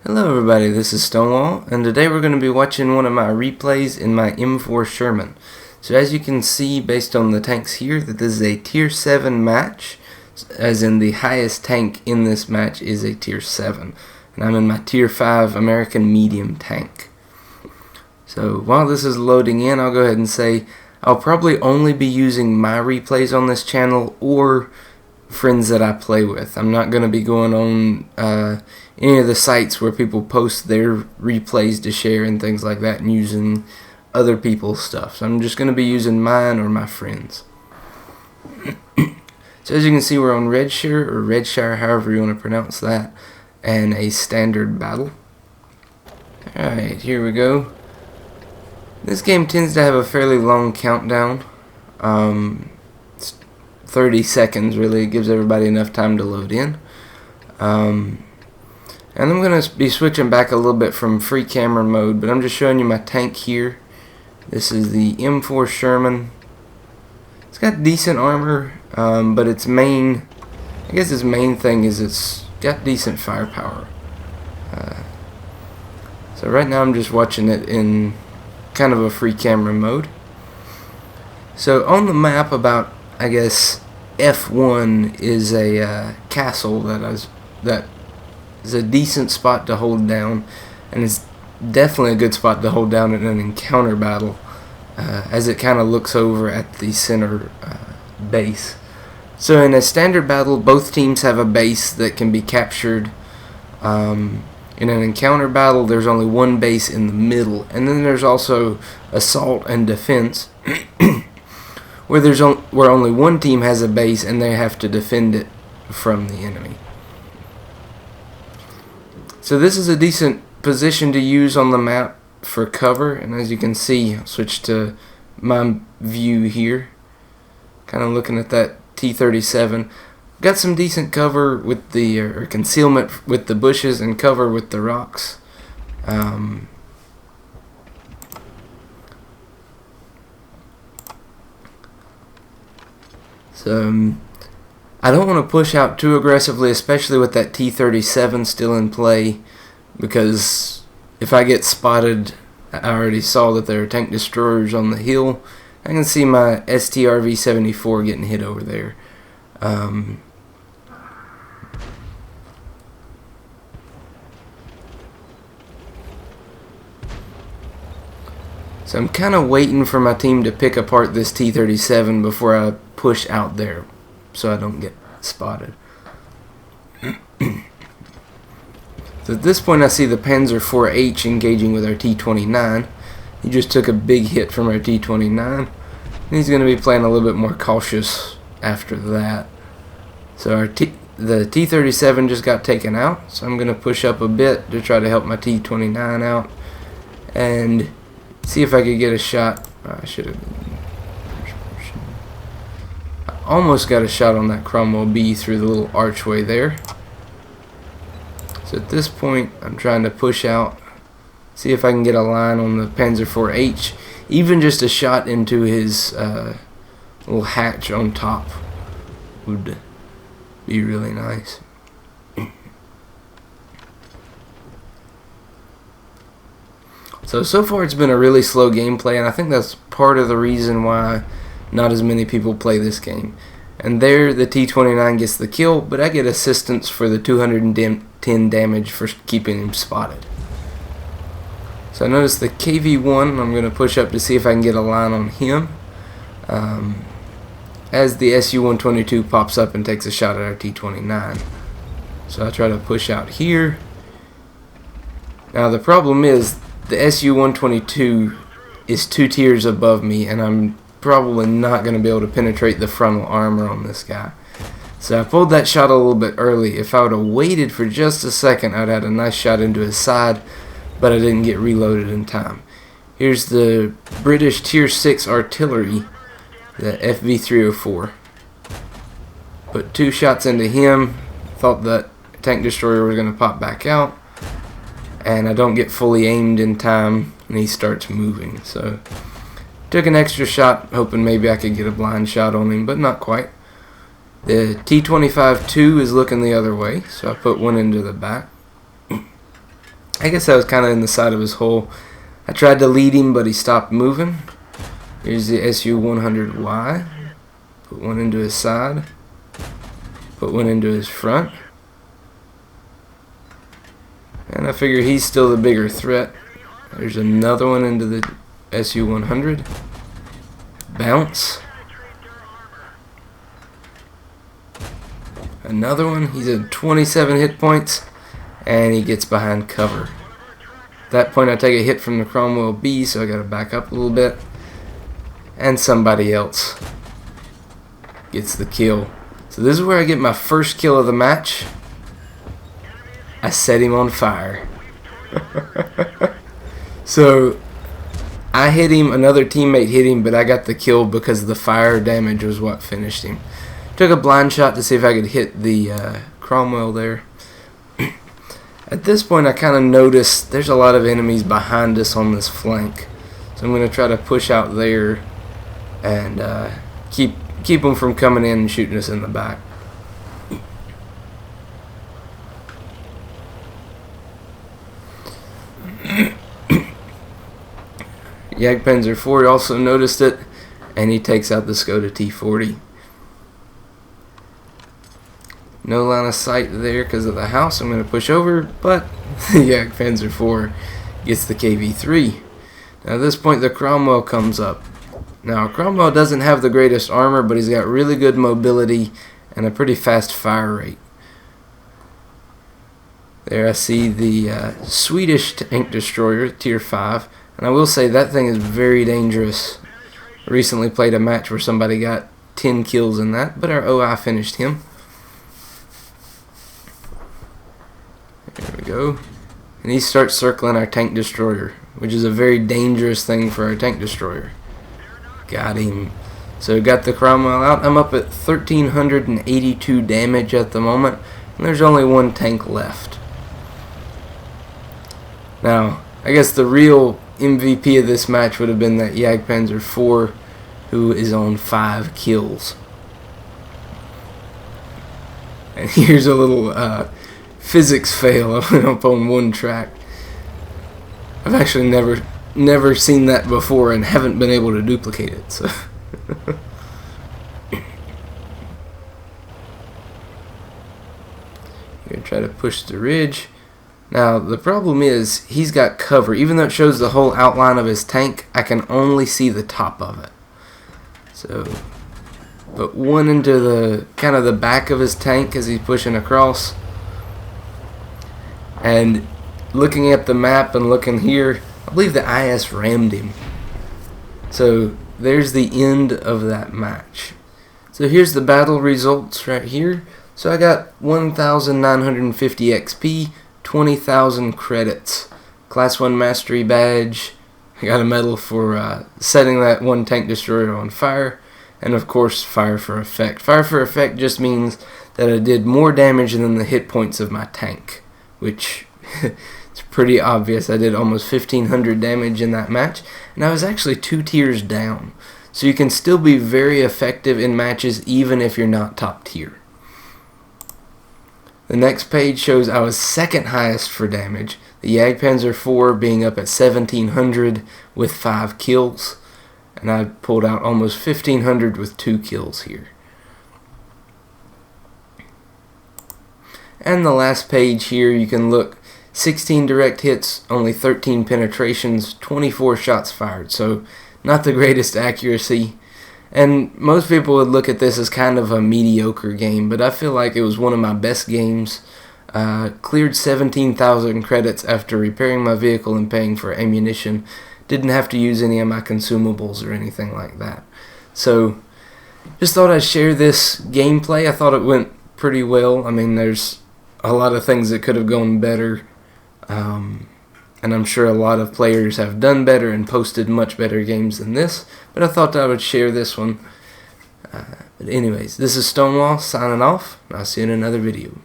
Hello everybody, this is Stonewall, and today we're going to be watching one of my replays in my M4 Sherman. So as you can see, based on the tanks here, that this is a tier 7 match, as in the highest tank in this match is a tier 7. And I'm in my tier 5 American medium tank. So while this is loading in, I'll go ahead and say I'll probably only be using my replays on this channel or friends that I play with. I'm not going to be going on any of the sites where people post their replays to share and things like that and using other people's stuff. So I'm just going to be using mine or my friends. So as you can see, we're on Redshire, however you want to pronounce that, and a standard battle. Alright, here we go. This game tends to have a fairly long countdown. 30 seconds really. It gives everybody enough time to load in. And I'm going to be switching back a little bit from free camera mode, but I'm just showing you my tank here. This is the M4 Sherman. It's got decent armor, but its main thing is it's got decent firepower. So right now I'm just watching it in kind of a free camera mode. So on the map, about I guess F1 is a castle that is a decent spot to hold down, and it's definitely a good spot to hold down in an encounter battle, as it kind of looks over at the center base. So in a standard battle, both teams have a base that can be captured. In an encounter battle, there's only one base in the middle, and then there's also assault and defense, where only one team has a base and they have to defend it from the enemy. So this is a decent position to use on the map for cover, and as you can see, I'll switch to my view here, kind of looking at that T-37. Got some decent cover with the or concealment with the bushes and cover with the rocks. So I don't want to push out too aggressively, especially with that T-37 still in play, because if I get spotted, I already saw that there are tank destroyers on the hill. I can see my STRV-74 getting hit over there. So I'm kind of waiting for my team to pick apart this T-37 before I push out there, so I don't get spotted. So at this point I see the Panzer IV-H engaging with our T-29. He just took a big hit from our T-29. And he's going to be playing a little bit more cautious after that. So the T-37 just got taken out, so I'm going to push up a bit to try to help my T-29 out and see if I could get a shot. I should have. I almost got a shot on that Cromwell B through the little archway there. So at this point, I'm trying to push out, see if I can get a line on the Panzer IV-H. Even just a shot into his little hatch on top would be really nice. So far it's been a really slow gameplay, and I think that's part of the reason why not as many people play this game. And there the T-29 gets the kill, but I get assistance for the 210 damage for keeping him spotted. So I notice the KV-1, I'm going to push up to see if I can get a line on him, as the Su-122 pops up and takes a shot at our T-29. So I try to push out here. Now the problem is, the Su-122 is 2 tiers above me, and I'm probably not going to be able to penetrate the frontal armor on this guy. So I pulled that shot a little bit early. If I would have waited for just a second, I'd had a nice shot into his side, but I didn't get reloaded in time. Here's the British tier 6 artillery, the FV-304. Put 2 shots into him, thought that tank destroyer was going to pop back out, and I don't get fully aimed in time, and he starts moving. So took an extra shot, hoping maybe I could get a blind shot on him, but not quite. The T-25-2 is looking the other way, so I put one into the back. I guess I was kind of in the side of his hull. I tried to lead him, but he stopped moving. Here's the SU-100Y. Put one into his side. Put one into his front. And I figure he's still the bigger threat. There's another one into the SU-100. Bounce. Another one. He's at 27 hit points. And he gets behind cover. At that point I take a hit from the Cromwell B, so I gotta back up a little bit. And somebody else gets the kill. So this is where I get my first kill of the match. I set him on fire. So I hit him, another teammate hit him, but I got the kill because the fire damage was what finished him. Took a blind shot to see if I could hit the Cromwell there. At this point I kind of noticed there's a lot of enemies behind us on this flank. So I'm going to try to push out there and keep them from coming in and shooting us in the back. Jagdpanzer IV also noticed it, and he takes out the Skoda T40. No line of sight there because of the house. I'm going to push over, but the Jagdpanzer IV gets the KV-3. Now at this point the Cromwell comes up. Now Cromwell doesn't have the greatest armor, but he's got really good mobility and a pretty fast fire rate. There I see the Swedish tank destroyer, Tier 5. And I will say that thing is very dangerous. I recently played a match where somebody got 10 kills in that, but our OI finished him. There we go. And he starts circling our tank destroyer, which is a very dangerous thing for our tank destroyer. Got him. So got the Cromwell out. I'm up at 1,382 damage at the moment, and there's only one tank left. Now, I guess the real MVP of this match would have been that Jagdpanzer IV, who is on 5 kills. And here's a little physics fail. I went up on one track. I've actually never seen that before and haven't been able to duplicate it. So I'm gonna try to push the ridge. Now the problem is he's got cover. Even though it shows the whole outline of his tank, I can only see the top of it. So put one into the kind of the back of his tank as he's pushing across. And looking at the map and looking here, I believe the IS rammed him. So there's the end of that match. So here's the battle results right here. So I got 1,950 XP, 20,000 credits, Class 1 Mastery Badge. I got a medal for setting that one tank destroyer on fire, and of course Fire for Effect. Fire for Effect just means that I did more damage than the hit points of my tank, which it's pretty obvious. I did almost 1,500 damage in that match, and I was actually 2 tiers down. So you can still be very effective in matches even if you're not top tier. The next page shows I was second highest for damage, the Jagdpanzer IV being up at 1,700 with 5 kills, and I pulled out almost 1,500 with 2 kills here. And the last page here, you can look, 16 direct hits, only 13 penetrations, 24 shots fired, so not the greatest accuracy. And most people would look at this as kind of a mediocre game, but I feel like it was one of my best games. Cleared 17,000 credits after repairing my vehicle and paying for ammunition. Didn't have to use any of my consumables or anything like that. So, just thought I'd share this gameplay. I thought it went pretty well. I mean, there's a lot of things that could have gone better. And I'm sure a lot of players have done better and posted much better games than this, but I thought I would share this one. But anyways, this is Stonewall signing off, and I'll see you in another video.